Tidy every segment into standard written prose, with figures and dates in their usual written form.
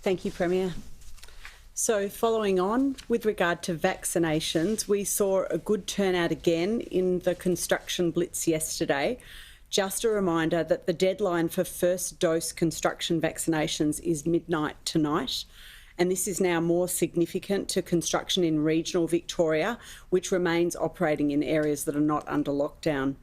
Thank you, Premier. So following on, with regard to vaccinations, we saw a good turnout again in the construction blitz yesterday. Just a reminder that the deadline for first dose construction vaccinations is midnight tonight. And this is now more significant to construction in regional Victoria, which remains operating in areas that are not under lockdown.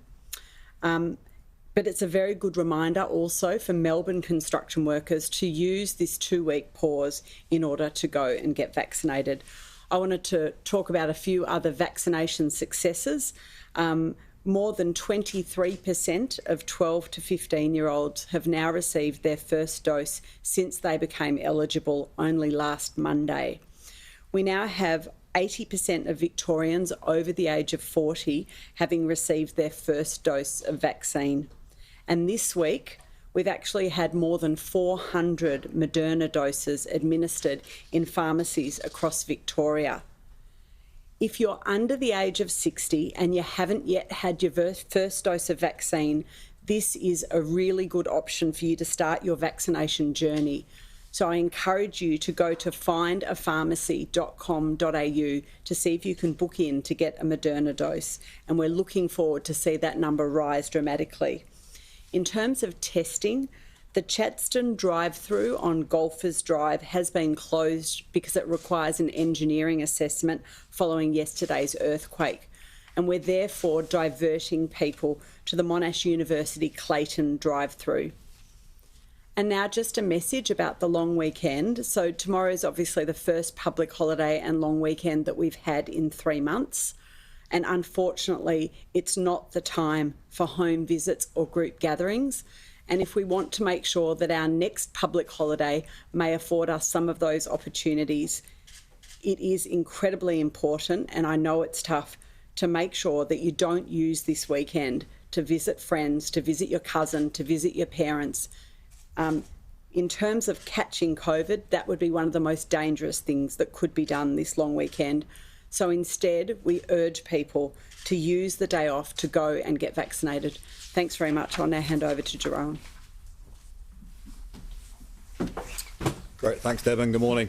But it's a very good reminder also for Melbourne construction workers to use this 2-week pause in order to go and get vaccinated. I wanted to talk about a few other vaccination successes. More than 23% of 12 to 15-year-olds have now received their first dose since they became eligible only last Monday. We now have 80% of Victorians over the age of 40 having received their first dose of vaccine. And this week, we've actually had more than 400 Moderna doses administered in pharmacies across Victoria. If you're under the age of 60 and you haven't yet had your first dose of vaccine, this is a really good option for you to start your vaccination journey. So I encourage you to go to findapharmacy.com.au to see if you can book in to get a Moderna dose. And we're looking forward to see that number rise dramatically. In terms of testing, the Chadstone drive-through on Golfers Drive has been closed because it requires an engineering assessment following yesterday's earthquake. And we're therefore diverting people to the Monash University Clayton drive-through. And now just a message about the long weekend. So tomorrow is obviously the first public holiday and long weekend that we've had in 3 months. And unfortunately, it's not the time for home visits or group gatherings. And if we want to make sure that our next public holiday may afford us some of those opportunities, it is incredibly important, and I know it's tough, to make sure that you don't use this weekend to visit friends, to visit your cousin, to visit your parents. In terms of catching COVID, that would be one of the most dangerous things that could be done this long weekend. So instead, we urge people to use the day off to go and get vaccinated. Thanks very much. I'll now hand over to Jerome. Great. Thanks, Deb, and good morning.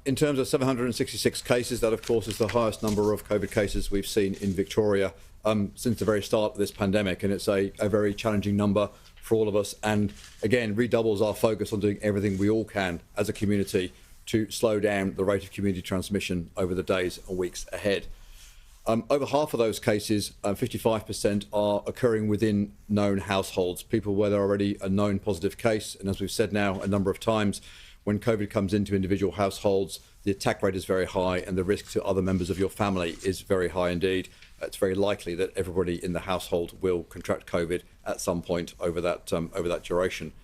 In terms of 766 cases, that, of course, is the highest number of COVID cases we've seen in Victoria since the very start of this pandemic, and it's a very challenging number for all of us, and, again, redoubles our focus on doing everything we all can as a community to slow down the rate of community transmission over the days and weeks ahead. Over half of those cases, 55%, are occurring within known households, people where there are already a known positive case. And as we've said now a number of times, when COVID comes into individual households, the attack rate is very high and the risk to other members of your family is very high indeed. It's very likely that everybody in the household will contract COVID at some point over that duration.